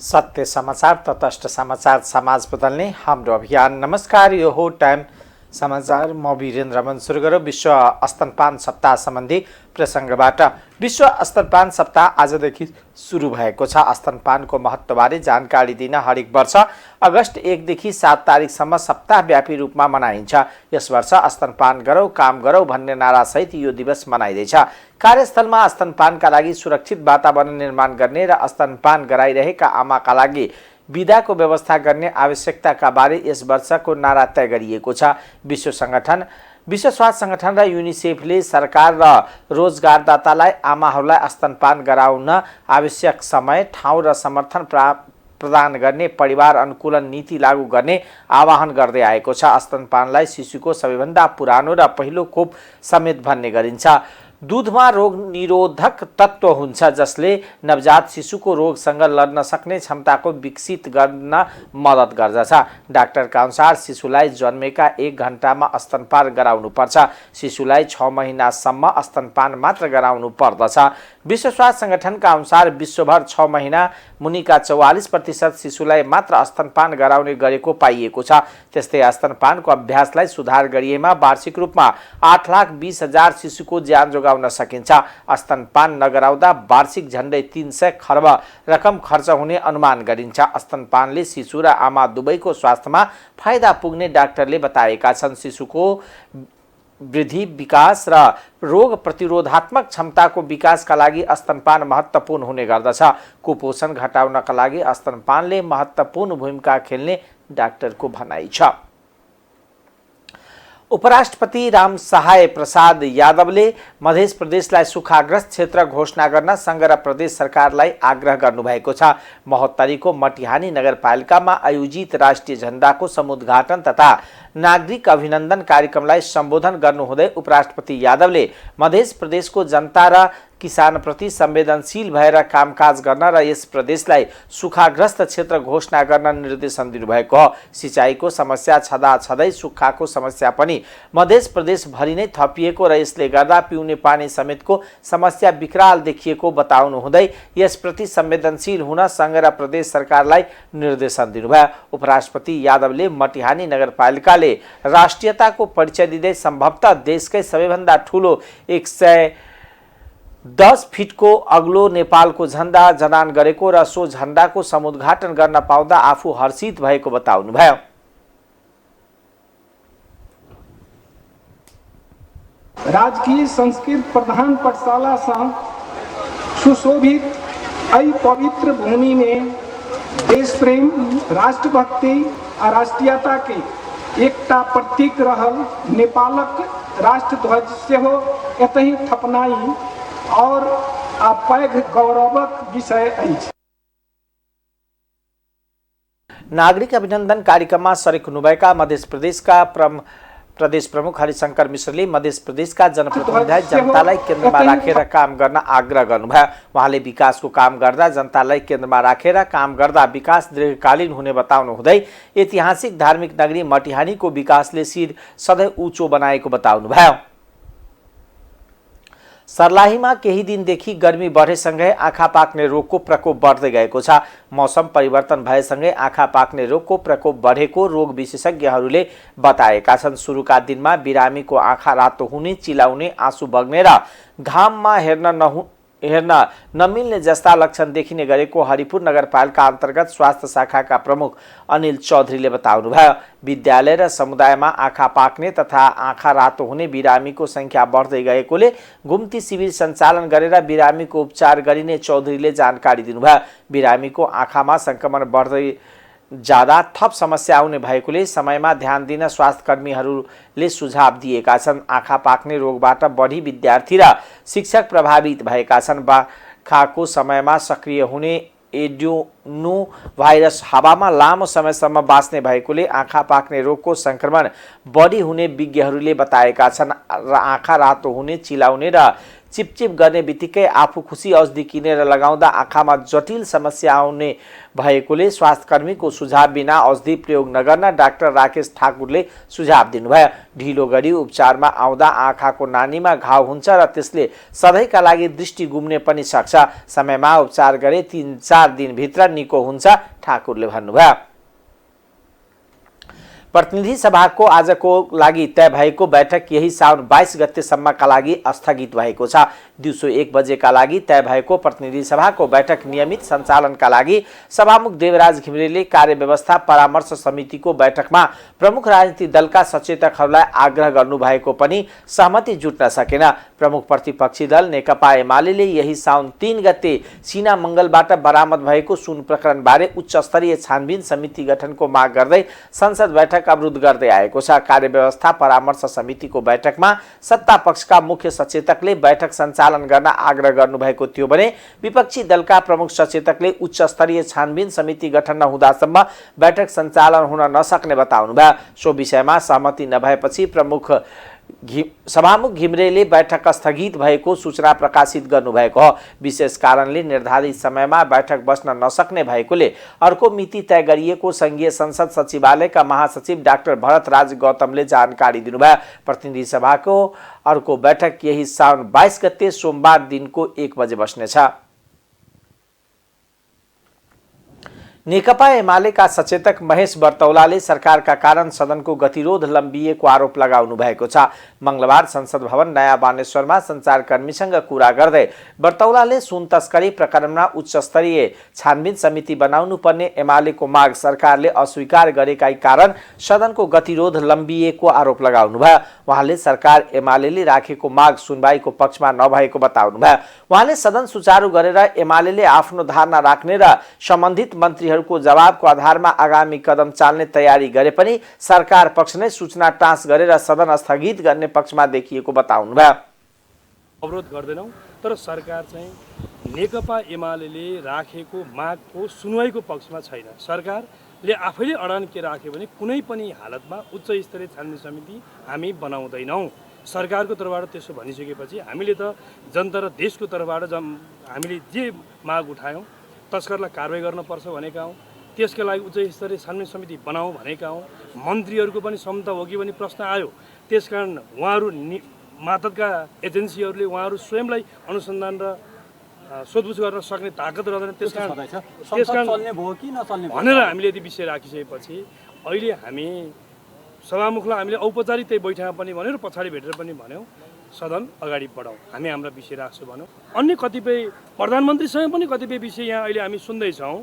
सत्य समाचार, तटस्थ समाचार, समाज बदल्ने हाम्रो अभियान। नमस्कार, यो हो टाइम समाचार। म वीरेन्द्र मन सुरु गरौँ विश्व स्तनपान सप्ताह सम्बन्धी प्रसङ्गबाट। विश्व स्तनपान सप्ताह आजदेखि सुरु भएको छ। स्तनपानको महत्त्वबारे जानकारी दिन हरेक वर्ष अगस्त 1 देखि 7 तारिकसम्म सप्ताहव्यापी रूपमा मनाइन्छ। यस वर्ष स्तनपान गरौँ काम गरौँ भन्ने नारासहित यो दिवस मनाइँदैछ। कार्यस्थलमा स्तनपानका लागि सुरक्षित वातावरण निर्माण गर्ने र स्तनपान गराइरहेका आमाका लागि विधाको व्यवस्था गर्ने आवश्यकताका बारे यस वर्षको नारा तय गरिएको छ। विश्व स्वास्थ्य सङ्गठन र युनिसेफले सरकार र रोजगारदातालाई आमाहरूलाई स्तनपान गराउन आवश्यक समय, ठाउँ र समर्थन प्रदान गर्ने परिवार अनुकूलन नीति लागू गर्ने आह्वान गर्दै आएको छ। स्तनपानलाई शिशुको सबैभन्दा पुरानो र पहिलो खोप समेत भन्ने गरिन्छ। दूधमा रोग निरोधक तत्त्व हुन्छ जसले नवजात शिशुको रोगसँग लड्न सक्ने क्षमताको विकसित गर्न मद्दत गर्दछ। डाक्टरका अनुसार शिशुलाई जन्मेका 1 घण्टामा स्तनपान गराउनुपर्छ। शिशुलाई 6 महिनासम्म स्तनपान मात्र गराउनु पर्दछ। विश्व स्वास्थ्य सङ्गठनका अनुसार विश्वभर 6 महिना मुनिका 44% शिशुलाई मात्र स्तनपान गराउने गरेको पाइएको छ। त्यस्तै स्तनपानको अभ्यासलाई सुधार गरिएमा वार्षिक रूपमा 8,20,000 शिशुको ज्यान जोगाउन सकिन्छ। स्तनपान नगराउँदा वार्षिक झन्डै 300 खर्ब रकम खर्च हुने अनुमान गरिन्छ। स्तनपानले शिशु र आमा दुवैको स्वास्थ्यमा फाइदा पुग्ने डाक्टरले बताएका छन्। शिशुको वृद्धि, विकास र रोग प्रतिरोधात्मक क्षमताको विकासका लागि स्तनपान महत्त्वपूर्ण हुने गर्दछ। कुपोषण घटाउनका लागि स्तनपानले महत्त्वपूर्ण भूमिका खेल्ने डाक्टरको भनाइ छ। उपराष्ट्रपति रामसहाय प्रसाद यादवले मध्य प्रदेशलाई सुखाग्रस्त क्षेत्र घोषणा गर्न सङ्घ र प्रदेश सरकारलाई आग्रह गर्नुभएको छ। महोत्तरीको मटिहानी नगरपालिकामा आयोजित राष्ट्रिय झण्डाको समुद्घाटन तथा नागरिक अभिनन्दन कार्यक्रमलाई सम्बोधन गर्नुहुँदै उपराष्ट्रपति यादवले मध्य प्रदेशको जनता र किसानप्रति संवेदनशील भएर कामकाज गर्न र यस प्रदेशलाई सुखाग्रस्त क्षेत्र घोषणा गर्न निर्देशन दिनुभएको हो। सिँचाइको समस्या छँदाछँदै सुक्खाको समस्या पनि मध्य प्रदेशभरि नै थपिएको र यसले गर्दा पिउने पानी समेतको समस्या विकराल देखिएको बताउनु हुँदै यसप्रति संवेदनशील हुन सङ्घ र प्रदेश सरकारलाई निर्देशन दिनुभयो। उपराष्ट्रपति यादवले मटिहानी नगरपालिकाले राष्ट्रियताको परिचय दिँदै सम्भवतः देशकै सबैभन्दा ठुलो 110 फिटको अग्लो नेपालको झण्डा जडान गरेको र सो झण्डाको समुद्घाटन गर्न पाउँदा आफू हर्षित भएको बताउनुभयो। राजकीय संस्कृत प्रधान पाठशाला संघ सुशोभित एहि पवित्र भूमि में देश प्रेम, राष्ट्रभक्ति और राष्ट्रीयता के एकटा प्रतीक रहल नेपालक राष्ट्रध्वज सेहो एतहि थपनाई और पैघ गौरवक विषय अछि। नागरिक अभिनन्दन कार्यक्रममा सरेक हुनुभएका मध्य प्रदेशका प्रदेश प्रमुख हरिशंकर मिश्रले मध्य प्रदेशका जनप्रतिनिधिलाई जनतालाई केन्द्रमा राखेर काम गर्न आग्रह गर्नुभयो। उहाँले विकासको काम गर्दा जनतालाई केन्द्रमा राखेर काम गर्दा विकास दीर्घकालीन हुने बताउनु हुँदै ऐतिहासिक धार्मिक नगरी मटिहानीको विकासले शिर सधैँ उँचो बनाएको बताउनुभयो। सर्लाहीमा केही दिनदेखि गर्मी बढेसँगै आँखा पाक्ने रोगको प्रकोप बढ्दै गएको छ। मौसम परिवर्तन भएसँगै आँखा पाक्ने रोगको प्रकोप बढेको रोग विशेषज्ञहरूले बताएका छन्। सुरुका दिनमा बिरामीको आँखा रातो हुने, चिलाउने, आँसु बग्ने र घाममा हेर्न नमिल्ने जस्ता लक्षण देखिने गरेको हरिपुर नगरपालिका अन्तर्गत स्वास्थ्य शाखाका प्रमुख अनिल चौधरीले बताउनुभयो। विद्यालय र समुदायमा आँखा पाक्ने तथा आँखा रातो हुने बिरामीको संख्या बढ्दै गएकोले घुम्ती शिविर सञ्चालन गरेर बिरामीको उपचार गरिने चौधरीले जानकारी दिनुभयो। बिरामीको आँखामा संक्रमण बढ्दै ज्यादा थप समस्या आउने भएकोले समयमा ध्यान दिन स्वास्थ्यकर्मीहरूले सुझाव दिएका छन्। आँखा पाक्ने रोगबाट बढी विद्यार्थी र शिक्षक प्रभावित भएका छन्। बर्खाको समयमा सक्रिय हुने एडिनो भाइरस हावामा लामो समयसम्म बाँच्ने भएकोले आँखा पाक्ने रोगको संक्रमण बढी हुने विज्ञहरूले बताएका छन् र आँखा रातो हुने, चिलाउने र चिपचिप गर्ने बित्तिकै आफू खुसी औषधि किनेर लगाउँदा आँखामा जटिल समस्या आउने भएकोले स्वास्थ्यकर्मीको सुझाव बिना औषधि प्रयोग नगर्न डाक्टर राकेश ठाकुरले सुझाव दिनुभयो। ढिलो गरी उपचारमा आउँदा आँखाको नानीमा घाउ हुन्छ र त्यसले सधैँका लागि दृष्टि गुम्ने पनि सक्छ। समयमा उपचार गरे 3-4 दिनभित्र निको हुन्छ, ठाकुरले भन्नुभयो। प्रतिनिधि सभाको आजको लागि तय भएको बैठक यही साउन 22 गतेसम्मका लागि स्थगित भएको छ। दिउँसो 1 बजेका लागि तय भएको प्रतिनिधि सभाको बैठक नियमित सञ्चालनका लागि सभामुख देवराज घिमिरेले कार्यव्यवस्था परामर्श समितिको बैठकमा प्रमुख राजनीतिक दलका सचेतकहरूलाई आग्रह गर्नुभएको पनि सहमति जुट्न सकेन। प्रमुख प्रतिपक्षी दल नेकपा एमाले यही साउन 3 गते सिना मङ्गलबाट बरामद भएको सुन प्रकरणबारे उच्च स्तरीय छानबिन समिति गठनको माग गर्दै संसद बैठक अवरुद्ध गर्दै आएको छ। कार्यव्यवस्था परामर्श समितिको बैठकमा सत्ता पक्षका मुख्य सचेतकले बैठक सञ्चालन गर्न आग्रह गर्नुभएको थियो भने विपक्षी दलका प्रमुख सचेतकले उच्च स्तरीय छानबिन समिति गठन नहुँदासम्म बैठक सञ्चालन हुन नसक्ने बताउनुभयो। सो विषयमा सहमति नभएपछि सभामुख घिमिरेले बैठक स्थगित भएको सूचना प्रकाशित गर्नुभएको हो। विशेष कारणले निर्धारित समयमा बैठक बस्न नसक्ने भएकोले अर्को मिति तय गरिएको संघीय संसद सचिवालयका महासचिव डाक्टर भरत राज गौतमले जानकारी दिनुभयो। प्रतिनिधि सभाको अर्को बैठक यही साउन 22 गते सोमबार दिनको 1 बजे बस्नेछ। नेकपा एमालेका सचेतक महेश बर्तौलाले सरकारका कारण सदनको गतिरोध लम्बिएको आरोप लगाउनु भएको छ। मंगलबार संसद भवन नयाँ बानेश्वरमा सञ्चारकर्मीसँग कुरा गर्दै बर्तौलाले सुन तस्करी प्रकरणमा उच्च स्तरीय छानबिन समिति बनाउनु पर्ने एमालेको माग सरकारले अस्वीकार गरेकै कारण सदनको गतिरोध लम्बिएको आरोप लगाउनुभयो। उहाँले सरकार एमालेले राखेको माग सुनवाईको पक्षमा नभएको बताउनुभयो। उहाँले सदन सुचारू गरेर एमालेले आफ्नो धारणा राख्ने र सम्बन्धित मन्त्रीहरूको जवाबको आधारमा आगामी कदम चाल्ने तयारी गरे पनि सरकार पक्ष नै सूचना टाँस गरेर सदन स्थगित गर्ने पक्षमा देखिएको बताउनुभयो। अवरोध गर्दैनौं, तर सरकार चाहिँ नेकपा एमालेले राखेको मागको सुनवाईको पक्षमा छैन। सरकारले आफैले अडान के राख्यो भने कुनै पनि हालतमा उच्च स्तरीय छानबिन समिति हामी बनाउँदैनौं। सरकारको तर्फबाट त्यसो भनिसकेपछि हामीले त जनता र देशको तर्फबाट हामीले जे माग उठायौं, तस्करलाई कारबाही गर्नुपर्छ भनेका हौं, त्यसका लागि उच्च स्तरीय छानबिन समिति बनाऊ भनेका हौं। मन्त्रीहरूको पनि क्षमता हो कि भन्ने प्रश्न आयो। त्यसकारण उहाँहरू मातहतका एजेन्सीहरूले उहाँहरू स्वयंलाई अनुसन्धान र सोधपुछ गर्न सक्ने ताकत रहँदैन। त्यसकारण भनेर हामीले यदि विषय राखिसकेपछि अहिले हामी सभामुखलाई हामीले औपचारिक त्यही बैठकमा पनि भन्यो र पछाडि भेटेर पनि भन्यौं सदन अगाडि बढाउँ, हामी हाम्रो विषय राख्छौँ भन्यौं। अन्य कतिपय प्रधानमन्त्रीसँग पनि कतिपय विषय यहाँ अहिले हामी सुन्दैछौँ।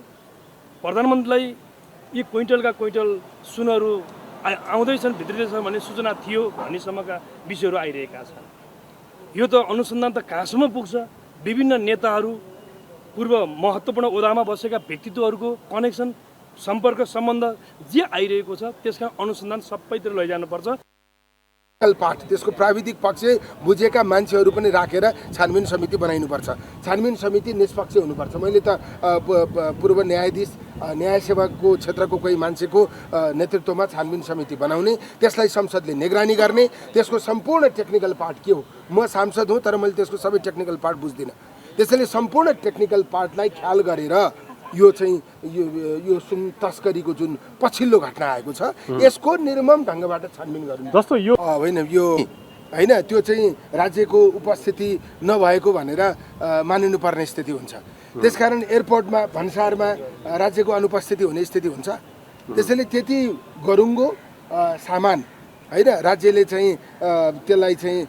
प्रधानमन्त्रीलाई यी क्विन्टलका क्विन्टल सुनहरू आउँदैछन्, भित्रिँदैछन् भन्ने सूचना थियो भन्नेसम्मका विषयहरू आइरहेका छन्। यो त अनुसन्धान त कहाँसम्म पुग्छ? विभिन्न नेताहरू, पूर्व महत्त्वपूर्ण ओदामा बसेका व्यक्तित्वहरूको कनेक्सन, सम्पर्क, सम्बन्ध जे आइरहेको छ त्यसका अनुसन्धान सबैतिर लैजानुपर्छ। पाठ त्यसको प्राविधिक पक्ष बुझेका मान्छेहरू पनि राखेर छानबिन समिति बनाइनुपर्छ। छानबिन समिति निष्पक्ष हुनुपर्छ। मैले त पूर्व न्यायाधीश न्याय सेवाको क्षेत्रको कोही मान्छेको नेतृत्वमा छानबिन समिति बनाउने, त्यसलाई संसदले निगरानी गर्ने, त्यसको सम्पूर्ण टेक्निकल पार्ट के हो? म सांसद हुँ तर मैले त्यसको सबै टेक्निकल पार्ट बुझ्दिनँ। त्यसैले सम्पूर्ण टेक्निकल पार्टलाई ख्याल गरेर यो चाहिँ यो सुन तस्करीको जुन पछिल्लो घटना आएको छ यसको निर्मम ढङ्गबाट छानबिन गर्नु जस्तो यो होइन, यो होइन, त्यो चाहिँ राज्यको उपस्थिति नभएको भनेर मानिनुपर्ने स्थिति हुन्छ। त्यसकारण एयरपोर्टमा भन्सारमा राज्यको अनुपस्थिति हुने स्थिति हुन्छ। त्यसैले त्यति गरुङ्गो सामान होइन राज्यले चाहिँ त्यसलाई चाहिँ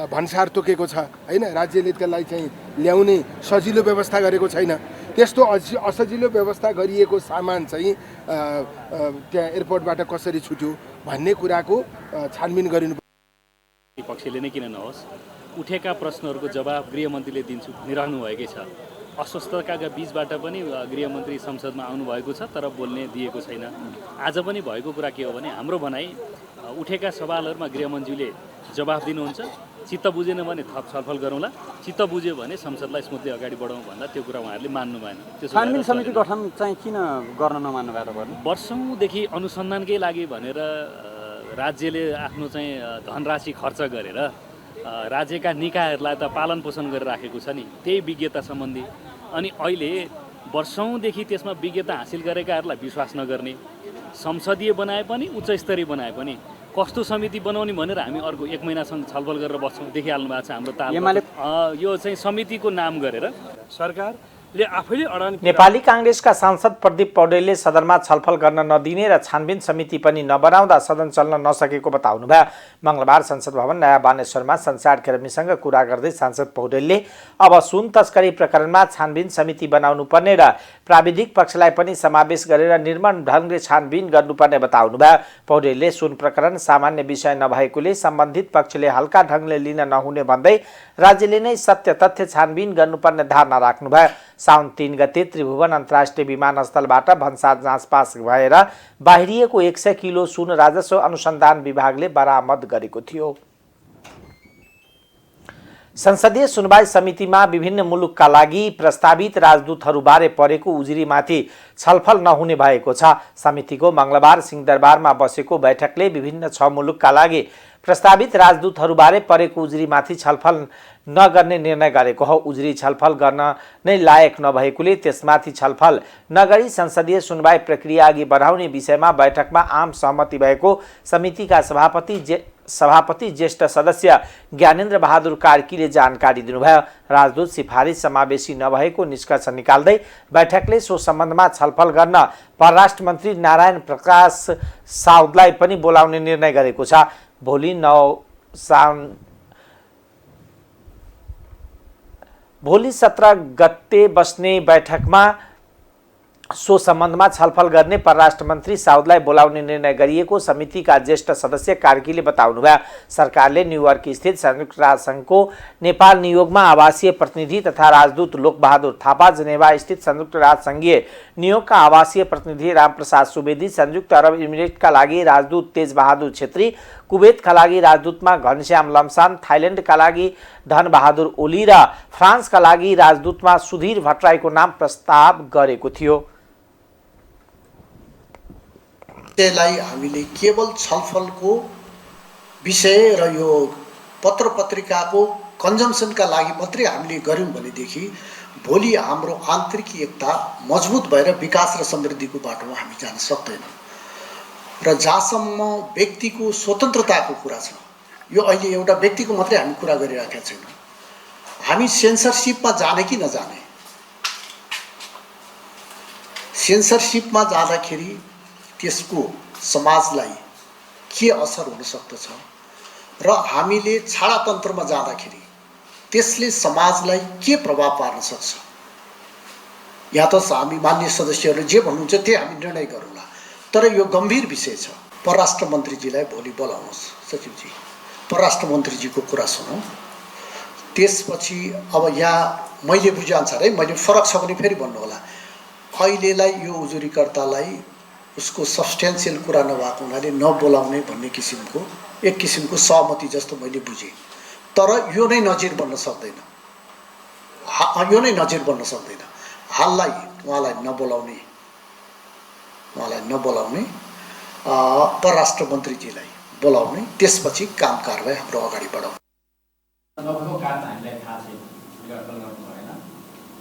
भन्सार तोकेको छ होइन, राज्यले त्यसलाई चाहिँ ल्याउने सजिलो व्यवस्था गरेको छैन। त्यस्तो असजिलो व्यवस्था गरिएको सामान चाहिँ त्यहाँ एयरपोर्टबाट कसरी छुट्यो भन्ने कुराको छानबिन गरिनु। पक्षले नै किन नहोस्, उठेका प्रश्नहरूको जवाब गृहमन्त्रीले दिन्छु भनिरहनु भएकै छ। अस्वस्थताका बीचबाट पनि गृहमन्त्री संसदमा आउनुभएको छ तर बोल्ने दिएको छैन। आज पनि भएको कुरा के हो भने हाम्रो भनाइ उठेका सवालहरूमा गृहमन्त्रीले जवाफ दिनुहुन्छ। चित्त बुझेन भने थप छलफल गरौँला, चित्त बुझ्यो भने संसदलाई स्मुथली अगाडि बढाउँ भन्दा त्यो कुरा उहाँहरूले मान्नु भएन। छानबिन समिति गठन चाहिँ किन गर्न नमान्नु भयो तपाईहरुले? वर्षौँदेखि अनुसन्धानकै लागि भनेर राज्यले आफ्नो चाहिँ धनराशि खर्च गरेर राज्यका निकायहरूलाई त पालन पोषण गरिराखेको छ नि, त्यही विज्ञता सम्बन्धी। अनि अहिले वर्षौँदेखि त्यसमा विज्ञता हासिल गरेकाहरूलाई विश्वास नगर्ने, संसदीय बनाए पनि उच्च स्तरीय बनाए पनि कस्तो समिति बनाउने भनेर हामी अर्को 1 महिनासम्म छलफल गरेर बस्छौँ। देखिहाल्नु भएको छ हाम्रो ताल। यो चाहिँ समितिको नाम गरेर सरकारले आफैले अडान नेपाली काङ्ग्रेसका सांसद प्रदीप पौडेलले सदनमा छलफल गर्न नदिने र छानबिन समिति पनि नबनाउँदा सदन चल्न नसकेको बताउनुभयो। मङ्गलबार संसद भवन नयाँ बानेश्वरमा संचारकर्मीसँग कुरा गर्दै सांसद पौडेलले अब सुन तस्करी प्रकरणमा छानबिन समिति बनाउनु पर्ने र प्राविधिक पक्षलाई पनि समावेश गरेर निर्मम ढङ्गले छानबिन गर्नुपर्ने बताउनुभयो। पौडेलले सुन प्रकरण सामान्य विषय नभएकोले सम्बन्धित पक्षले हल्का ढङ्गले लिन नहुने भन्दै राज्यले नै सत्य तथ्य छानबिन गर्नुपर्ने धारणा राख्नुभयो। साउन 3 गते त्रिभुवन अन्तर्राष्ट्रिय विमानस्थलबाट भन्सार जाँच पास भएर बाहिरिएको 100 किलो सुन राजस्व अनुसन्धान विभागले बरामद गरेको थियो। संसदीय सुनवाई समितिमा विभिन्न मुलुकका लागि प्रस्तावित राजदूतहरूबारे परेको उजुरीमाथि छलफल नहुने भएको छ। समितिको मङ्गलबार सिंहदरबारमा बसेको बैठकले विभिन्न 6 मुलुकका लागि प्रस्तावित राजदूतहरूबारे परेको उजुरीमाथि छलफल नगर्ने निर्णय गरेको हो। उजुरी छलफल गर्न नै लायक नभएकोले त्यसमाथि छलफल नगरी संसदीय सुनवाई प्रक्रिया अघि बढाउने विषयमा बैठकमा आम सहमति भएको समितिका सभापति ज्येष्ठ सदस्य ज्ञानेन्द्र बहादुर कार्कीले जानकारी दिनुभयो। राजदूत सिफारिस समावेशी नभएको निष्कर्ष निकाल्दै बैठकले सो सम्बन्धमा छलफल गर्न परराष्ट्र मन्त्री नारायण प्रकाश साउदलाई पनि बोलाउने निर्णय गरेको छ। भोलि 17 गते बस्ने बैठकमा सो सम्बन्धमा छलफल गर्ने परराष्ट्र मन्त्री साउदलाई बोलाउने निर्णय गरिएको समितिका ज्येष्ठ सदस्य कार्कीले बताउनुभयो। सरकारले न्युयोर्क स्थित संयुक्त राष्ट्र संघको नेपाल नियोगमा आवासीय प्रतिनिधि तथा राजदूत लोकबहादुर थापा, जेनेवा स्थित संयुक्त राष्ट्र संघीय नियोगका आवासीय प्रतिनिधि रामप्रसाद सुवेदी, संयुक्त अरब इमिरेटका लागि राजदूत तेजबहादुर छेत्री, कुवेतका लागि राजदूतमा घनश्याम लम्साम, थाइल्यान्डका लागि धनबहादुर ओली र फ्रान्सका लागि राजदूतमा सुधीर भट्टराईको नाम प्रस्ताव गरेको थियो। त्यसलाई हामीले केवल छलफलको विषय र यो पत्र पत्रिकाको कन्जम्सनका लागि मात्रै हामीले गर्यौं भनेदेखि भोलि हाम्रो आन्तरिक एकता मजबुत भएर विकास र समृद्धिको बाटोमा हामी जान सक्दैनौँ। र जहाँसम्म व्यक्तिको स्वतन्त्रताको कुरा छ, यो अहिले एउटा व्यक्तिको मात्रै हामी कुरा गरिरहेका छैनौँ। हामी सेन्सरसिपमा जाने कि नजाने, सेन्सरसिपमा जाँदाखेरि त्यसको समाजलाई के असर हुन सक्दछ र हामीले छाडातन्त्रमा जाँदाखेरि त्यसले समाजलाई के प्रभाव पार्न सक्छ, या त हामी मान्य सदस्यहरूले जे भन्नुहुन्छ त्यही हामी निर्णय गरौँला। तर यो गम्भीर विषय छ। परराष्ट्र मन्त्रीजीलाई भोलि बोलाउनुहोस्, सचिवजी परराष्ट्र मन्त्रीजीको कुरा सुनौँ। त्यसपछि अब यहाँ मैले बुझेअनुसार है, मैले फरक छ भने फेरि भन्नु होला, अहिलेलाई यो उजुरीकर्तालाई उसको सब्सटेन्सियल कुरा नभएको हुनाले नबोलाउने भन्ने किसिमको एक किसिमको सहमति जस्तो मैले बुझेँ। तर यो नै नजिर बन्न सक्दैन, यो नै नजिर बन्न सक्दैन। हाललाई उहाँलाई नबोलाउने परराष्ट्र मन्त्रीजीलाई बोलाउने, त्यसपछि काम कारबाही हाम्रो अगाडि बढाउने। नभएको कारण हामीलाई थाहा छैन, निर्वाचन गर्नु भएन।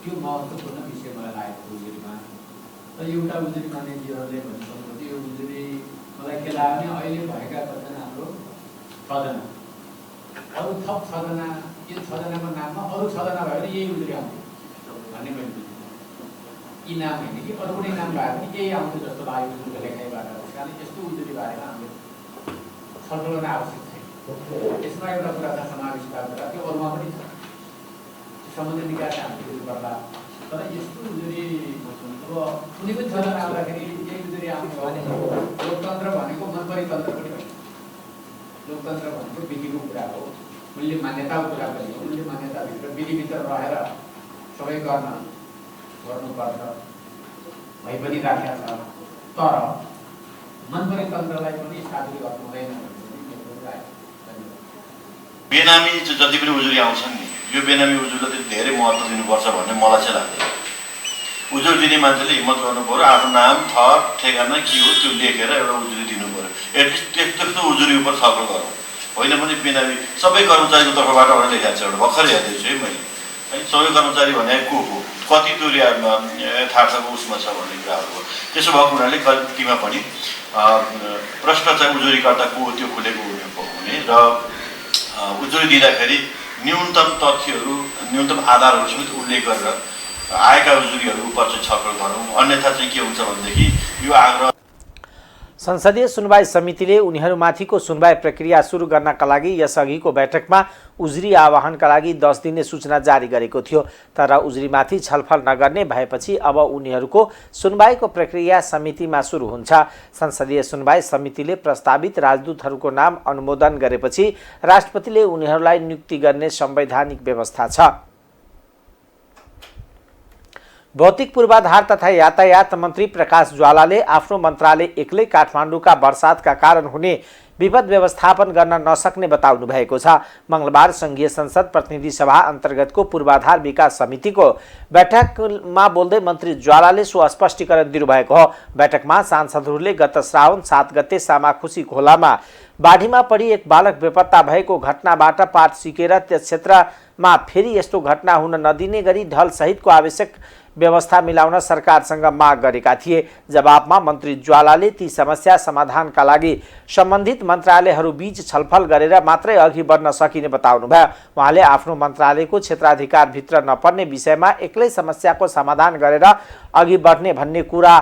त्यो महत्त्वपूर्ण विषय मलाई लागेको उजुरीमा। र एउटा उजुरी मान्यजीहरूले भन्नुभएको थियो, यो उजुरी मलाई के लाग्यो भने अहिले भएका छन् हाम्रो 6 जना, अरू थप 6 जना, यो 6 जनाको नाममा अरू 6 जना भयो भने यही उजुरी आउँथ्यो भन्ने मैले बुझेँ। यी नाम होइन कि अरू कुनै नाम भयो भने यही आउँथ्यो जस्तो लाग्यो उजुरीको लेखाइबाट। त्यस कारण यस्तो उजुरी बारेमा हामीले छलफल गर्न आवश्यक छैन। यसमा एउटा कुरा छ समावेशका कुरा, त्यो अरूमा पनि छ, सम्बन्धित निकाय हामीले गर्नुपर्ला। तर यस्तो उजुरी अब कुनै पनि 6 जना आउँदाखेरि यही उजुरी आउने हो भने लोकतन्त्र भनेको मनपरी तन्त्र पनि होइन। लोकतन्त्र भनेको विधिको कुरा हो, मूल्य मान्यताको कुरा पनि हो। मूल्य मान्यताभित्र विधिभित्र रहेर सबै गर्नुपर्छ, भइ पनि राखेका छ। तर मनपरी तन्त्रलाई पनि स्थापित गर्नु हुँदैन भन्ने मेरो राय। बेनामी जति पनि उजुरी आउँछन् नि, यो बेनामी उजुरीलाई धेरै महत्त्व दिनुपर्छ भन्ने मलाई चाहिँ लाग्दैन। उजुरी दिने मान्छेले हिम्मत गर्नु पर्यो, आफ्नो नाम ठेगाना के हो त्यो लेखेर एउटा उजुरी दिनु पर्यो। एटलिस्ट त्यस्तो उजुरी उप छलफल गरौँ। होइन भने बेनामी सबै कर्मचारीको तर्फबाट भनेर लेखेको छ एउटा भर्खरै हेर्दैछु है मैले है सबै कर्मचारी भने को हो कति त्यो यथार्थको उसमा छ भन्ने कुराहरू हो। त्यसो भएको हुनाले कतिमा पनि प्रश्न चाहिँ उजुरीकर्ता को हो त्यो खुलेको हुने र उजुरी दिँदाखेरि न्यूनतम तथ्यहरू न्यूनतम आधारहरू समेत उल्लेख गरेर आएका उजुरीहरू उप चाहिँ छलफल गरौँ, अन्यथा चाहिँ के हुन्छ भनेदेखि यो आग्रह। संसदीय सुनवाई समितिले उनीहरूमाथिको सुनवाई प्रक्रिया सुरु गर्नका लागि यसअघिको बैठकमा उजुरी आह्वानका लागि 10 दिने सूचना जारी गरेको थियो। तर उजुरीमाथि छलफल नगर्ने भएपछि अब उनीहरूको सुनवाईको प्रक्रिया समितिमा सुरु हुन्छ। संसदीय सुनवाई समितिले प्रस्तावित राजदूतहरूको नाम अनुमोदन गरेपछि राष्ट्रपतिले उनीहरूलाई नियुक्ति गर्ने संवैधानिक व्यवस्था छ। भौतिक पूर्वाधार तथा यातायात मन्त्री प्रकाश ज्वालाले आफ्नो मन्त्रालय एक्लै काठमाडौँका वर्षातका कारण हुने विपद व्यवस्थापन गर्न नसक्ने बताउनु भएको छ। मंगलबार संघीय संसद प्रतिनिधि सभा अन्तर्गतको पूर्वाधार विकास समितिको बैठकमा बोल्दै मन्त्री ज्वालाले सो स्पष्टीकरण दिनुभएको हो। बैठकमा सांसदहरूले गत श्रावण 7 गते सामाखुसी खोलामा बाढीमा परि एक बालक बेपत्ता भएको घटनाबाट पाठ सिकेर त्यस क्षेत्रमा फेरि यस्तो घटना हुन नदिने गरी ढल सहितको आवश्यक व्यवस्था मिलाउन सरकारसँग माग गरेका थिए। जवाबमा मन्त्री ज्वालाले ती समस्या समाधानका लागि सम्बन्धित मन्त्रालयहरू बीच छलफल गरेर मात्रै अघि बढ्न सकिने बताउनुभयो। उहाँले आफ्नो मन्त्रालयको क्षेत्राधिकारभित्र नपर्ने विषयमा एक्लै समस्याको समाधान गरेर अघि बढ्ने भन्ने कुरा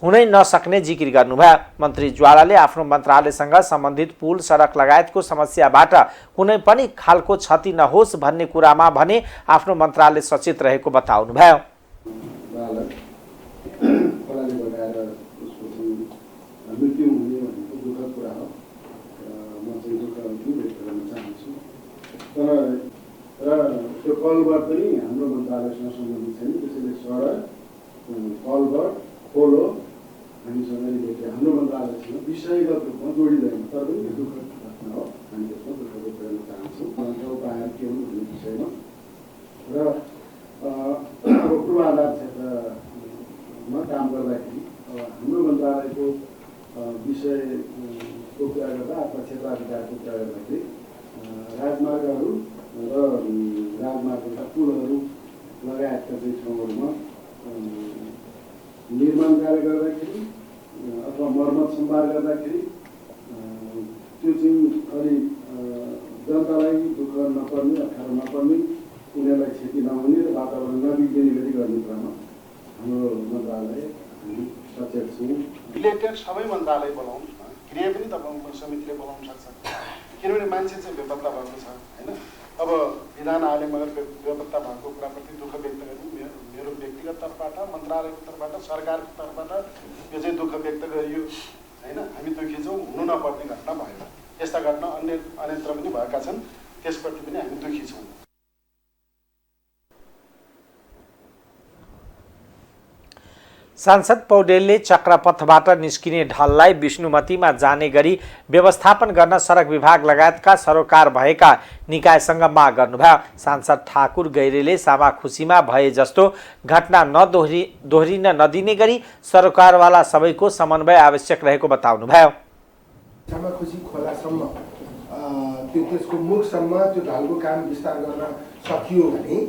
हुनै नसक्ने जिकिर गर्नुभयो। मन्त्री ज्वालाले आफ्नो मन्त्रालयसँग सम्बन्धित पुल सडक लगायतको समस्याबाट कुनै पनि खालको क्षति नहोस् भन्ने कुरामा भने आफ्नो मन्त्रालय सचेत रहेको बताउनुभयो। बालक खोलाले बगाएर उसको चाहिँ मृत्यु हुने भनेको दुःखद कुरा हो। म चाहिँ दुःख व्यक्त गर्न चाहन्छु। तर त्यो कलबाट पनि हाम्रो मन्त्रालयसँग सम्बन्धित छैन। त्यसैले सडक कलबाट खोलो हामीसँग रिलेटेड हाम्रो मन्त्रालयसँग विषयगत रूपमा जोडिँदैन। तर पनि यो दुःखद घटना हो। हामी त्यसमा दुःख व्यक्त गर्न चाहन्छौँ। उपायहरू के हुन् भन्ने विषयमा र अब पूर्वाधार क्षेत्रमा काम गर्दाखेरि अब हाम्रो मन्त्रालयको विषयको कुरा गर्दा अथवा क्षेत्राधिकारको कुरा गर्दाखेरि राजमार्गहरू र राजमार्गका पुलहरू लगायतका चाहिँ ठाउँहरूमा निर्माण कार्य गर्दाखेरि अथवा मर्मत सम्भार गर्दाखेरि त्यो चाहिँ अलि जनतालाई दुःख नपर्ने अप्ठ्यारो नपर्ने उनीहरूलाई क्षति नहुने र वातावरण नबिग्रिने गरी गर्ने क्रममा हाम्रो मन्त्रालय हामी सचेत छौँ। रिलेटेड सबै मन्त्रालय बोलाउँ, गृह पनि तपाईँको समितिले बोलाउन सक्छ। किनभने मान्छे चाहिँ बेपत्ता भएको छ होइन। अब विधान आयोगमा बेपत्ता भएको कुराप्रति दुःख व्यक्त गर्नु मेरो व्यक्तिगत तर्फबाट, मन्त्रालयको तर्फबाट, सरकारको तर्फबाट यो चाहिँ दुःख व्यक्त गरियो होइन। हामी दुःखी छौँ, हुनु नपर्ने घटना भयो। यस्ता घटना अन्यत्र पनि भएका छन्, त्यसप्रति पनि हामी दुःखी छौँ। सांसद पौडेलले चक्रपथबाट निस्किने ढललाई विष्णुमतीमा जाने गरी व्यवस्थापन गर्न सडक विभाग लगायतका सरोकार भएका निकायसँग माग गर्नुभयो। सांसद ठाकुर गैरेले सामाखुसीमा भए जस्तो घटना दोहोरिन नदिने गरी सरोकारवाला सबैको समन्वय आवश्यक रहेको बताउनुभयो। सामाखुसी खोलासम्म त्यसको मुखसम्म त्यो ढालको काम विस्तार गर्न सकियो भने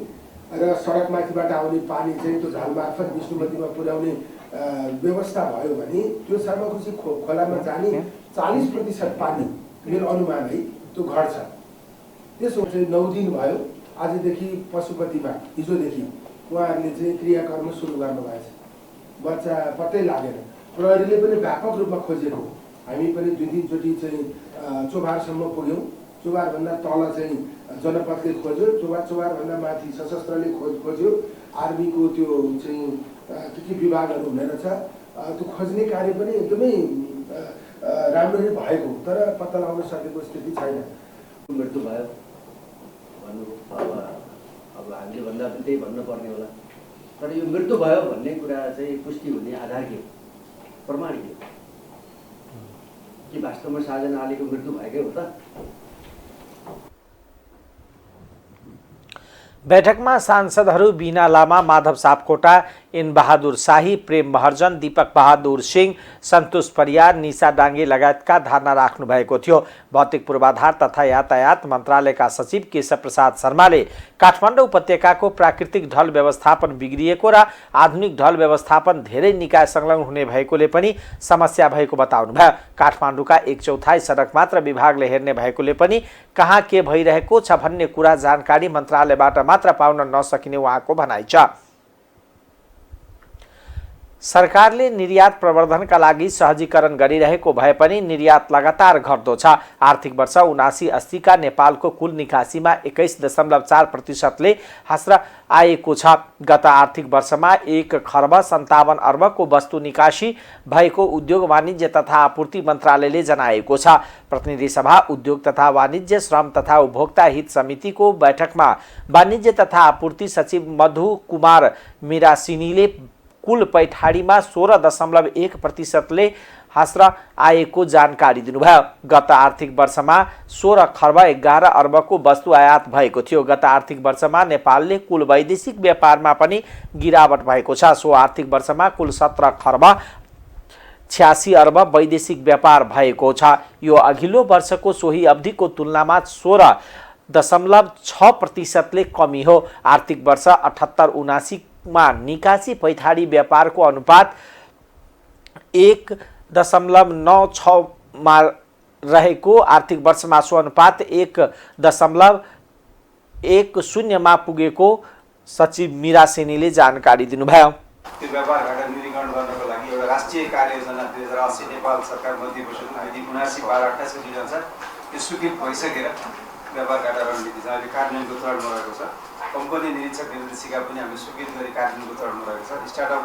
र सडकमाथिबाट आउने पानी चाहिँ त्यो ढाल मार्फत विष्णुमतीमा पुर्याउने व्यवस्था भयो भने त्यो सामाखुसी खोलामा जाने 40% पानी मेरो अनुमान है त्यो घट्छ। त्यसो चाहिँ 9 दिन भयो। आजदेखि पशुपतिमा हिजोदेखि उहाँहरूले चाहिँ क्रियाकर्म सुरु गर्नुभएछ। बच्चा पत्तै लागेन। प्रहरीले पनि व्यापक रूपमा खोजेको। हामी पनि 2-3 चोटि चाहिँ चोभारसम्म पुग्यौँ। चोभारभन्दा तल चाहिँ जनपदले खोज्यो, चोभारभन्दा माथि सशस्त्रले खोज्यो, आर्मीको त्यो चाहिँ के विभागहरू हुने रहेछ। त्यो खोज्ने कार्य पनि एकदमै राम्ररी भएको, तर पत्ता लगाउन सकेको स्थिति छैन। मृत्यु भयो भन्नु अब हामीले भन्दा पनि त्यही भन्नुपर्ने होला। तर यो मृत्यु भयो भन्ने कुरा चाहिँ पुष्टि हुने आधार के हो, प्रमाण के हो कि वास्तवमा साजना आलीको मृत्यु भएकै हो त? बैठकमा सांसदहरू बीना लामा, माधव सापकोटा, इन बहादुर शाही, प्रेम महर्जन, दीपक बहादुर सिंह, सन्तोष परियार, निशा डाङ्गे लगायतका धारणा राख्नु भएको थियो। भौतिक पूर्वाधार तथा यातायात मन्त्रालयका सचिव केशव प्रसाद शर्माले काठमाडौँ उपत्यकाको प्राकृतिक ढल व्यवस्थापन बिग्रिएको र आधुनिक ढल व्यवस्थापन धेरै निकाय संलग्न हुने भएकोले पनि समस्या भएको बताउनुभयो। काठमाडौँका 1/4 सडक मात्र विभागले हेर्ने भएकोले पनि कहाँ के भइरहेको छ भन्ने कुरा जानकारी मन्त्रालयबाट मात्र पाउन नसकिने उहाँको भनाइ छ। सरकारले निर्यात प्रवर्धनका लागि सहजीकरण गरिरहेको भए पनि निर्यात लगातार घट्दो छ। आर्थिक वर्ष 79-80 का नेपालको कुल निकासीमा 21.4%ले ह्रास आएको छ। गत आर्थिक वर्षमा 1,57 खर्ब वस्तु निकासी भएको उद्योग वाणिज्य तथा आपूर्ति मन्त्रालयले जनाएको छ। प्रतिनिधि सभा उद्योग तथा वाणिज्य, श्रम तथा उपभोक्ता हित समितिको बैठकमा वाणिज्य तथा आपूर्ति सचिव मधु कुमार मिरासिनीले कुल पैठारीमा 16.1%ले ह्रास आएको जानकारी दिनुभयो। गत आर्थिक वर्षमा 16,11 खर्ब वस्तु आयात भएको थियो। गत आर्थिक वर्षमा नेपालले कुल वैदेशिक व्यापारमा पनि गिरावट भएको छ। सो आर्थिक वर्षमा कुल 17,86 खर्ब वैदेशिक व्यापार भएको छ। यो अघिल्लो वर्षको सोही अवधिको तुलनामा 16.6%ले कमी हो। आर्थिक वर्ष 78-79 मा निकासी पैठारी व्यापारको अनुपात 1.96 मा रहेको आर्थिक वर्षमा सो अनुपात 1.10 मा पुगेको सचिव मिरासेनीले जानकारी दिनुभयो। त्यो व्यापार घाटा न्यूनीकरण गर्नको लागि एउटा राष्ट्रिय कार्ययोजना 2080 नेपाल सरकार मन्त्रीपरिषद विधि 79/12/28 को अनुसार यो स्वीकृत भइसकेर व्यापार घाटा रणनीति चाहिँ अहिले कार्यान्वयनको चरणमा रहेको छ। कम्पनी निरीक्षक निर्देशिका पनि हामीले स्वीकृत गरी कार्यान्वयनको चरणमा रहेको छ। स्टार्टअप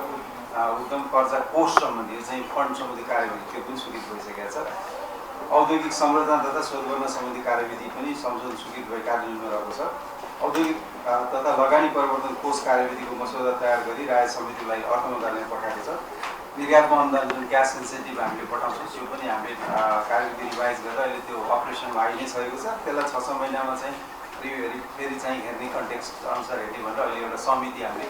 उद्यम कर्जा कोष सम्बन्धी चाहिँ फन्ड सम्बन्धी कार्यविधि त्यो पनि स्वीकृत भइसकेको छ। औद्योगिक संरचना तथा शोधकर्म सम्बन्धी कार्यविधि पनि संशोधन स्वीकृत भई कार्यान्वयनमा रहेको छ। औद्योगिक तथा लगानी परिवर्तन कोष कार्यविधिको मसौदा तयार गरी राज्य समितिलाई अर्थ मन्त्रालयमा पठाएको छ। निर्यातमा अनुदान जुन क्यास इन्सेन्टिभ हामीले पठाउँछौँ त्यो पनि हामीले कार्यविधि रिभाइज गरेर अहिले त्यो अपरेसनमा आइ नै सकेको छ। त्यसलाई 6 महिनामा चाहिँ फेरि चाहिँ हेर्ने कन्टेक्स्ट अनुसार हेर्ने भनेर अहिले एउटा समिति हामीले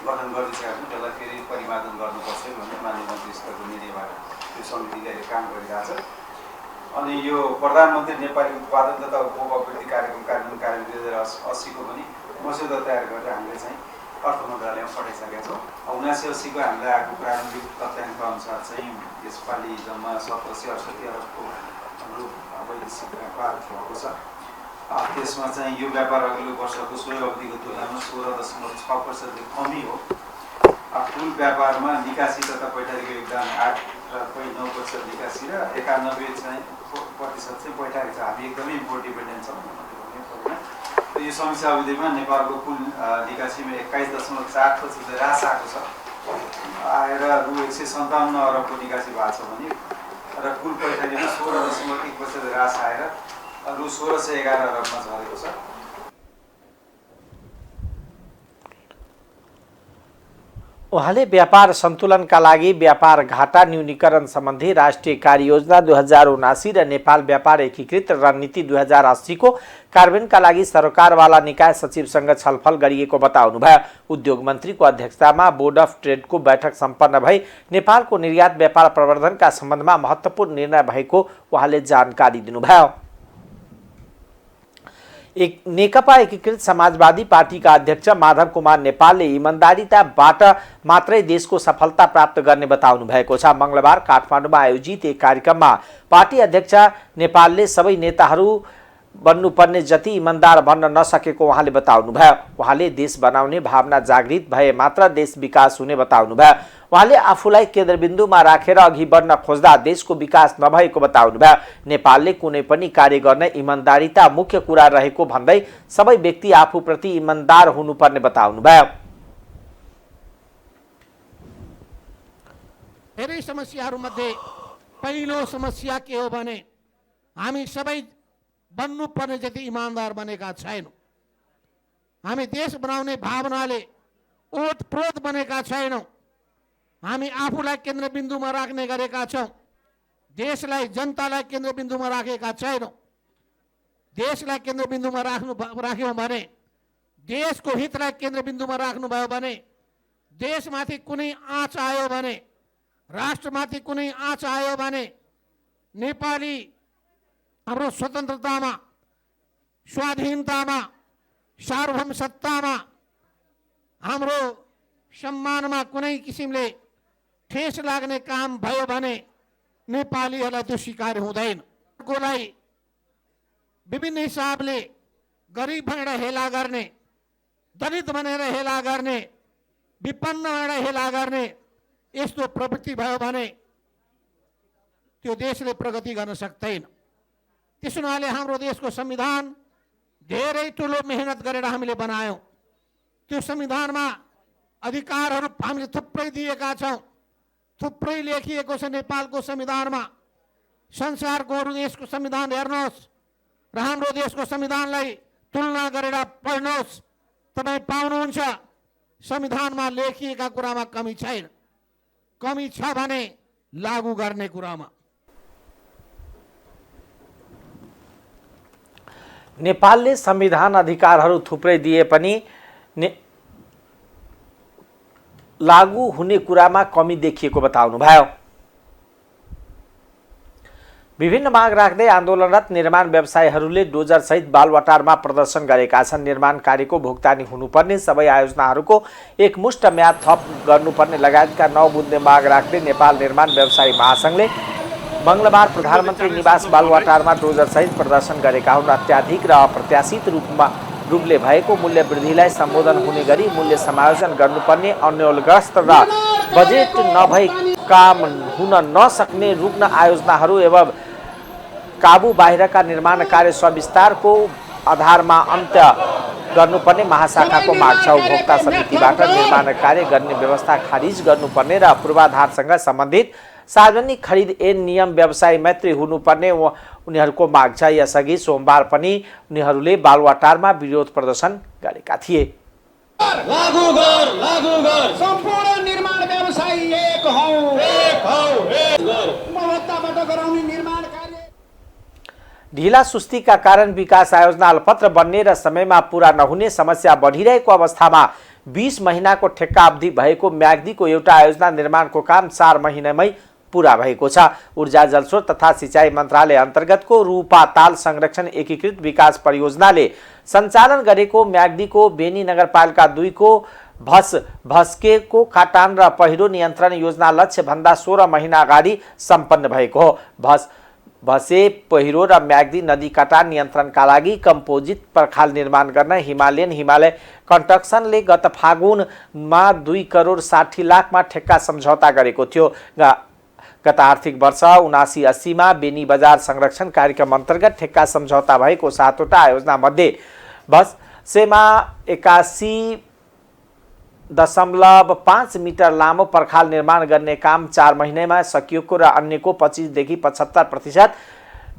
गठन गरिसकेका छौँ। त्यसलाई फेरि परिमार्जन गर्नुपर्छ भन्ने माननीय मन्त्री स्तरको निर्णयबाट त्यो समितिले अहिले काम गरिरहेछ। अनि यो प्रधानमन्त्री नेपाली उत्पादन तथा उपभोग अभिवृद्धि कार्यक्रम कार्यान्वयन कार्यविधि 2080 को पनि मसौदा तयार गरेर हामीले चाहिँ अर्थ मन्त्रालयमा पठाइसकेका छौँ। 79-80 को हामीलाई आएको प्रारम्भिक तथ्याङ्क अनुसार चाहिँ यसपालि जम्मा 1768 अरबको हाम्रो वैदेशिक व्यापार भएको छ। त्यसमा चाहिँ यो व्यापार अघिल्लो वर्षको सोही अवधिको तुलनामा 16.6%ले कमी हो। कुल व्यापारमा निकासी तथा पैठारीको योगदान 8.9% निकासी र 91% चाहिँ पैठारी छ। हामी एकदमै इम्पोर्ट डिपेन्डेन्ट छौँ। यो समीक्षा अवधिमा नेपालको कुल निकासीमा 21.4% ह्रास आएको छ। आएर रु 157 अरबको निकासी भएको छ भने र कुल पैठारीमा 16.1% ह्रास आएर रु 1611 अरबमा झरेको छ। उहाँले व्यापार सन्तुलनका लागि व्यापार घाटा न्यूनीकरण सम्बन्धी राष्ट्रिय कार्ययोजना 2079 र नेपाल व्यापार एकीकृत रणनीति 2080 को कार्यान्वयनका लागि सरकारवाला निकाय सचिवसँग छलफल गरिएको बताउनुभयो। उद्योग मन्त्रीको अध्यक्षतामा बोर्ड अफ ट्रेडको बैठक सम्पन्न भई नेपालको निर्यात व्यापार प्रवर्धनका सम्बन्धमा महत्त्वपूर्ण निर्णय भएको उहाँले जानकारी दिनुभयो। नेकपा एकीकृत समाजवादी पार्टीका अध्यक्ष माधव कुमार नेपालले इमान्दारिताबाट मात्रै देशको सफलता प्राप्त गर्ने बताउनु भएको छ। मंगलबार काठमाडौँमा आयोजित एक कार्यक्रममा पार्टी अध्यक्ष नेपालले सबै नेताहरू बन्नुपर्ने जति इमान्दार बन्न नसकेको उहाँले बताउनुभयो। उहाँले देश बनाउने भावना जागृत भए मात्र देश विकास हुने बताउनुभयो। उहाँले आफूलाई केन्द्रबिन्दुमा राखेर अघि बढ्न खोज्दा देशको विकास नभएको बताउनुभयो। नेपालले कुनै पनि कार्य गर्न इमान्दारिता मुख्य कुरा रहेको भन्दै सबै व्यक्ति आफूप्रति इमान्दार हुनुपर्ने बताउनुभयो। धेरै समस्याहरूमध्ये पहिलो समस्या के हो भने हामी सबै बन्नुपर्ने जति इमान्दार बनेका छैनौँ। हामी देश बनाउने भावनाले ओतप्रोत बनेका छैनौँ। हामी आफूलाई केन्द्रबिन्दुमा राख्ने गरेका छौँ। देशलाई, जनतालाई केन्द्रबिन्दुमा राखेका छैनौँ। देशलाई केन्द्रबिन्दुमा राख्यौँ भने, देशको हितलाई केन्द्रबिन्दुमा राख्नुभयो भने देशमाथि कुनै आँच आयो भने, राष्ट्रमाथि कुनै आँच आयो भने नेपाली हाम्रो स्वतन्त्रतामा, स्वाधीनतामा, सार्वभौम सत्तामा, हाम्रो सम्मानमा कुनै किसिमले ठेस लाग्ने काम भयो भने नेपालीहरूलाई त्यो स्वीकार हुँदैन। कोलाई विभिन्न हिसाबले गरिब भनेर हेला गर्ने, दलित भनेर हेला गर्ने, विपन्न भनेर हेला गर्ने यस्तो प्रवृत्ति भयो भने त्यो देशले प्रगति गर्न सक्दैन। त्यस हुनाले हाम्रो देशको संविधान धेरै ठुलो मेहनत गरेर हामीले बनायौँ। त्यो संविधानमा अधिकारहरू हामीले थुप्रै दिएका छौँ, थुप्रै लेखिएको छ नेपालको संविधानमा। संसारको अरू देशको संविधान हेर्नुहोस् र हाम्रो देशको संविधानलाई तुलना गरेर पढ्नुहोस्, तपाईँ पाउनुहुन्छ संविधानमा लेखिएका कुरामा कमी छैन। कमी छ भने लागू गर्ने कुरामा। नेपालले संविधान अधिकारहरू थुप्रै दिए पनि लागू हुने कुरामा कमी देखिएको बताउनुभयो। विभिन्न माग राख्दै आन्दोलनरत निर्माण व्यवसायीहरूले डोजरसहित बालवाटारमा प्रदर्शन गरेका छन्। निर्माण कार्यको भुक्तानी हुनुपर्ने सबै आयोजनाहरूको एकमुष्ट म्याद थप गर्नुपर्ने लगायतका 9 बुँदे माग राख्दै नेपाल निर्माण व्यवसायी महासंघले मंगलबार प्रधानमन्त्री निवास बालवाटारमा डोजरसहित प्रदर्शन गरेका हुन्। अत्याधिक र अप्रत्याशित रूपले भएको मूल्य वृद्धिलाई सम्बोधन हुने गरी मूल्य समायोजन गर्नुपर्ने, अन्योलग्रस्त र बजेट नभई काम हुन नसक्ने रुग्ण आयोजनाहरू एवं काबू बाहिरका निर्माण कार्य सविस्तारको आधारमा अन्त्य गर्नुपर्ने महाशाखाको माग छ। उपभोक्ता समितिबाट निर्माण कार्य गर्ने व्यवस्था खारिज गर्नुपर्ने र पूर्वाधारसँग सम्बन्धित सार्वजनिक खरिद ऐन नियम व्यवसाय मैत्री हुनुपर्ने उनीहरूको माग छ। यसअघि सोमबार पनि उनीहरूले बालवाटारमा विरोध प्रदर्शन गरेका थिए। लागू गर सम्पूर्ण निर्माण व्यवसायी एक हौ गुणवत्ताबाट गराउने निर्माण कार्य। ढिला सुस्तीका कारण विकास आयोजना अल्पत्र बन्ने र समयमा पूरा नहुने समस्या बढिरहेको अवस्थामा 20 महिनाको ठेक्का अवधि भएको म्याग्दीको एउटा आयोजना निर्माणको काम 4 महिनामै पूरा भएको छ। ऊर्जा जलस्रोत तथा सिंचाई मन्त्रालय अन्तर्गतको रूपाताल संरक्षण एकीकृत विकास परियोजनाले सञ्चालन गरेको म्याग्दीको बेनी नगरपालिका 2 को भस्केको काटान र पहिरो नियन्त्रण योजना लक्ष्यभन्दा 16 महिना अगाडि सम्पन्न भएको हो। भसे पहिरो र म्याग्दी नदी काटान नियन्त्रणका लागि कम्पोजिट पर्खाल निर्माण गर्न हिमालय कन्स्ट्रक्सनले गत फागुनमा 2 करोड 60 लाखमा ठेक्का सम्झौता गरेको थियो। गत आर्थिक वर्ष 79-80 में बेनी बजार संरक्षण कार्यक्रम अंतर्गत ठेक्का सम्झौता भएको 7वटा आयोजना मध्ये भसेमा 81.5 मिटर लामो पर्खाल निर्माण गर्ने काम 4 महिनामा सकिएको र अन्यको 25 देखि 75%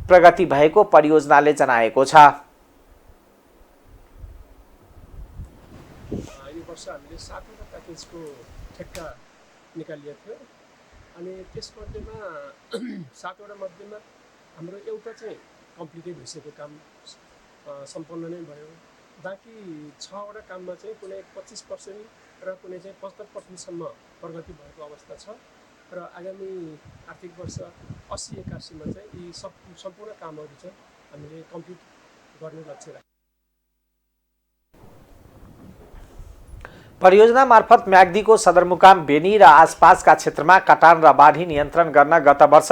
प्रगति भएको परियोजनाले जनाएको छ। यो वर्ष हामीले 7वटा प्याकेजको ठेक्का निकालिएको थियो अनि त्यसमध्येमा 7वटा मध्येमा हाम्रो एउटा चाहिँ कम्प्लिटेड भइसकेको काम सम्पन्न नै भयो। बाँकी 6वटा काममा चाहिँ कुनै 25% र कुनै चाहिँ 75% सम्म प्रगति भएको अवस्था छ र आगामी आर्थिक वर्ष 80-81 मा चाहिँ यी सम्पूर्ण कामहरू चाहिँ हामीले कम्प्लिट गर्ने लक्ष्य राखेको। परियोजना मार्फत म्याग्दीको सदरमुकाम बेनी र आसपासका क्षेत्रमा कटान र बाढी नियन्त्रण गर्न गत वर्ष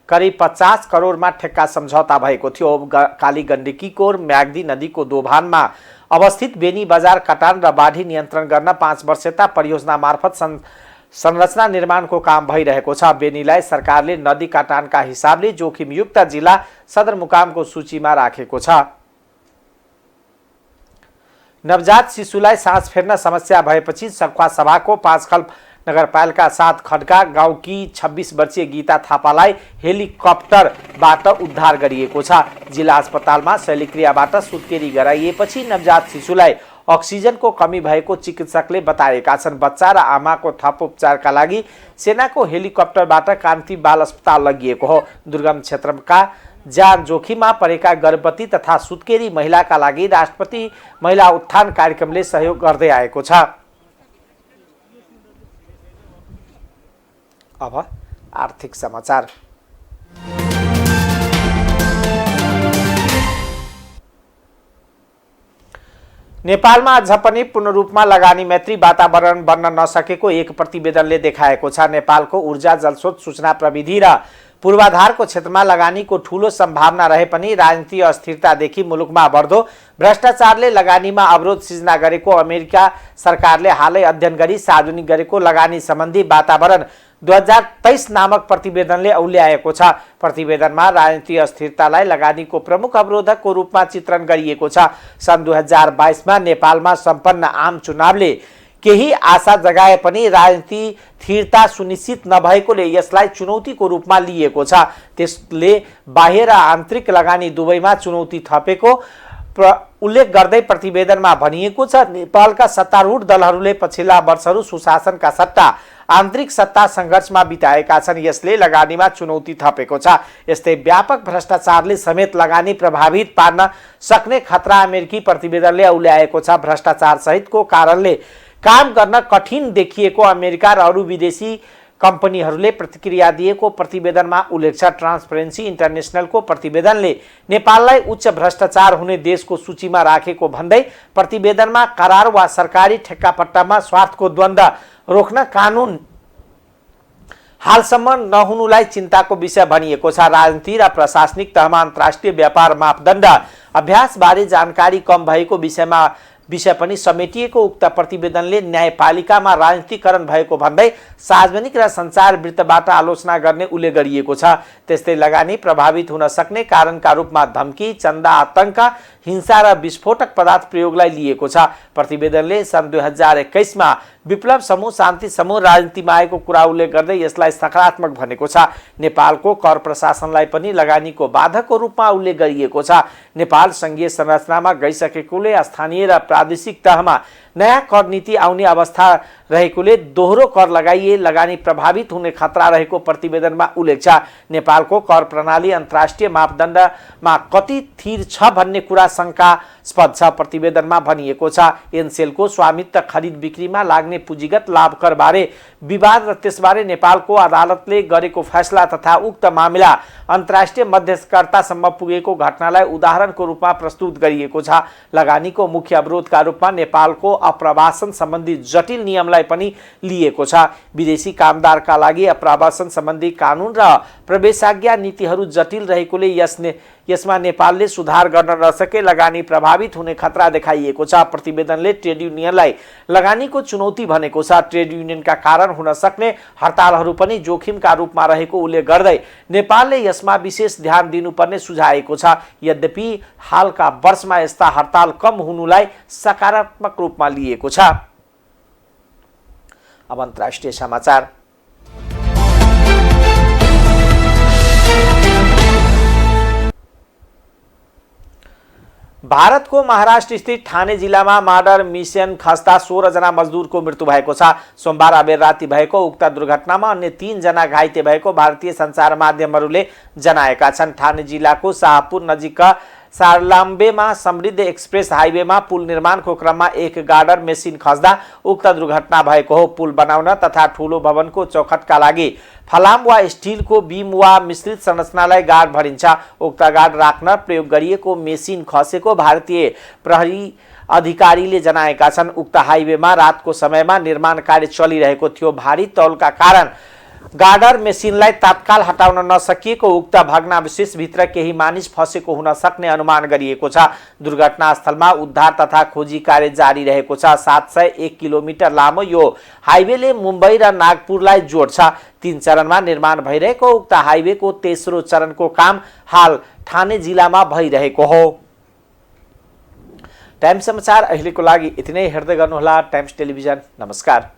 करिब 50 करोडमा ठेक्का सम्झौता भएको थियो। काली गण्डकीको म्याग्दी नदीको दोभानमा अवस्थित बेनी बजार कटान र बाढी नियन्त्रण गर्न 5 वर्षता परियोजना मार्फत संरचना निर्माणको काम भइरहेको छ। बेनीलाई सरकारले नदी कटानका हिसाबले जोखिमयुक्त जिल्ला सदरमुकामको सूचीमा राखेको छ। नवजात शिशुलाई सास फेर्न समस्या भएपछि सभाको 5 खल नगरपालिका 7 खड्का गाउँकी 26 वर्षीय गीता थापालाई हेलिकप्टरबाट उद्धार गरिएको छ। जिल्ला अस्पतालमा शल्यक्रियाबाट सुत्केरी गराइएपछि नवजात शिशुलाई अक्सिजनको कमी भएको चिकित्सकले बताएका छन्। बच्चा र आमाको थप उपचारका लागि सेनाको हेलिकप्टरबाट कान्ति बाल अस्पताल लगिएको हो। दुर्गम क्षेत्रका ज्यान जोखिममा परेका गर्भवती तथा सुत्केरी महिलाका लागि राष्ट्रपति महिला उत्थान कार्यक्रमले सहयोग गर्दै आएको छ। अब आर्थिक समाचार। नेपालमा अझ पनि पूर्ण रूपमा लगानी मैत्री वातावरण बन्न नसकेको एक प्रतिवेदनले देखाएको छ। नेपालको ऊर्जा, जलस्रोत, सूचना प्रविधि र पूर्वाधारको क्षेत्रमा लगानीको ठूलो सम्भावना रहे पनि राजनीतिक अस्थिरतादेखि मुलुकमा बढ्दो भ्रष्टाचारले लगानीमा अवरोध सिर्जना गरेको अमेरिका सरकारले हालै अध्ययन गरी सार्वजनिक गरेको लगानी सम्बन्धी वातावरण 2023 नामक प्रतिवेदनले औल्याएको छ। प्रतिवेदनमा राजनीतिक अस्थिरतालाई लगानीको प्रमुख अवरोधकको रूपमा चित्रण गरिएको छ। सन् 2022 मा नेपालमा सम्पन्न आम चुनावले केही आशा जगाए पनि राजनीति स्थिरता सुनिश्चित नभएकोले यसलाई चुनौतीको रूपमा लिएको छ। त्यसले बाह्य र आन्तरिक लगानी दुवैमा चुनौती थपेको उल्लेख गर्दै प्रतिवेदनमा भनिएको छ। नेपालका सत्तारूढ दलहरूले पछिल्ला वर्षहरू सुशासनका सट्टा आन्तरिक सत्ता सङ्घर्षमा बिताएका छन्। यसले लगानीमा चुनौती थपेको छ। यस्तै व्यापक भ्रष्टाचारले समेत लगानी प्रभावित पार्न सक्ने खतरा अमेरिकी प्रतिवेदनले औल्याएको छ। भ्रष्टाचार सहितको कारणले काम गर्न कठिन देखिएको अमेरिका र अरू विदेशी कम्पनीहरूले प्रतिक्रिया दिएको प्रतिवेदनमा उल्लेख छ। ट्रान्सपरेन्सी इन्टरनेसनलको प्रतिवेदनले नेपाललाई उच्च भ्रष्टाचार हुने देशको सूचीमा राखेको भन्दै प्रतिवेदनमा करार वा सरकारी ठेक्कापट्टामा स्वार्थको द्वन्द्व रोक्न कानुन हालसम्म नहुनुलाई चिन्ताको विषय भनिएको छ। राजनीति र प्रशासनिक तहमा अन्तर्राष्ट्रिय व्यापार मापदण्ड अभ्यासबारे जानकारी कम भएको विषय पनि समेटिएको उक्त प्रतिवेदनले न्यायपालिकामा राजनीतिकरण भएको भन्दै सार्वजनिक र सञ्चार वृत्तबाट आलोचना गर्ने उल्लेख गरिएको छ। त्यस्तै लगानी प्रभावित हुन सक्ने कारणका रूपमा धम्की, चन्दा, आतंक, हिंसा र विस्फोटक पदार्थ प्रयोगलाई लिएको छ। प्रतिवेदनले सन् 2021 मा विप्लव समूह, शान्ति समूह राजनीतिमा आएको कुरा उल्लेख गर्दै यसलाई सकारात्मक भनेको छ। नेपालको कर प्रशासनलाई पनि लगानीको बाधकको रूपमा उल्लेख गरिएको छ। नेपाल संघीय संरचनामा गइसकेकोले स्थानीय र प्रादेशिक तहमा नयाँ कर नीति आउने अवस्था रहेकोले दोहोरो कर लगाइए लगानी प्रभावित हुने खतरा रहेको प्रतिवेदनमा उल्लेख छ। नेपालको कर प्रणाली अन्तर्राष्ट्रिय मापदण्डमा कति स्थिर छ भन्ने कुरा शङ्कास्पद छ। प्रतिवेदनमा भनिएको छ एनसेलको स्वामित्व खरिद बिक्रीमा लाग्ने पुँजीगत लाभ करबारे विवाद र त्यसबारे नेपालको अदालतले गरेको फैसला तथा उक्त मामिला अन्तर्राष्ट्रिय मध्यस्थकर्तासम्म पुगेको घटनालाई उदाहरणको रूपमा प्रस्तुत गरिएको छ। लगानीको मुख्य अवरोधका रूपमा नेपालको अप्रवासन सम्बन्धी जटिल नियमलाई पनि लिएको छ। विदेशी कामदारका लागि अप्रवासन सम्बन्धी कानुन र प्रवेशाज्ञा नीतिहरू जटिल रहेकोले यसमा नेपालले सुधार गर्न नसके लगानी प्रभावित हुने खतरा देखाइएको छ। प्रतिवेदनले ट्रेड युनियनलाई लगानीको चुनौती भनेको छ। ट्रेड युनियनका कारण हुन सक्ने हडतालहरू पनि जोखिमका रूपमा रहेको उल्लेख गर्दै नेपालले यसमा विशेष ध्यान दिनुपर्ने सुझाएको छ। यद्यपि हालका वर्षमा यस्ता हडताल कम हुनुलाई सकारात्मक रूपमा लिएको छ। अब अन्तर्राष्ट्रिय समाचार। भारतको महाराष्ट्र स्थित ठाणे जिल्लामा मर्डर मिसन खस्दा 16 जना मजदुरको मृत्यु भएको छ। सोमबार अबेर राति भएको उक्त दुर्घटनामा अन्य 3 जना घाइते भएको भारतीय सञ्चार माध्यमहरूले जनाएका छन्। ठाणे जिल्लाको शाहपुर नजिक सारलाम्बेमा समृद्ध एक्सप्रेस हाइवेमा पुल निर्माणको क्रममा एक गार्डर मेसिन खस्दा उक्त दुर्घटना भएको हो। पुल बनाउन तथा ठूलो भवनको चौखटका लागि फलाम वा स्टिलको बीम वा मिश्रित संरचनालाई गार्ड भनिन्छ। उक्त गार्ड राख्न प्रयोग गरिएको मेसिन खसेको भारतीय प्रहरी अधिकारीले जनाएका छन्। उक्त हाइवेमा रातको समयमा निर्माण कार्य चलिरहेको थियो। भारी तौलका कारण गार्डर मेसिनलाई तत्काल हटाउन नसकिएको उक्त भग्नावशेषभित्र केही मानिस फसेको हुन सक्ने अनुमान गरिएको छ। दुर्घटनास्थलमा उद्धार तथा खोजी कार्य जारी रहेको छ। 701 किलोमिटर लामो यो हाइवेले मुम्बई र नागपुरलाई जोड्छ। 3 चरणमा निर्माण भइरहेको उक्त हाइवेको तेस्रो चरणको काम हाल ठाणे जिल्लामा भइरहेको हो। टाइम्स समाचार अहिलेको लागि यति नै। हेर्दै गर्नुहोला टाइम्स टेलिभिजन। नमस्कार।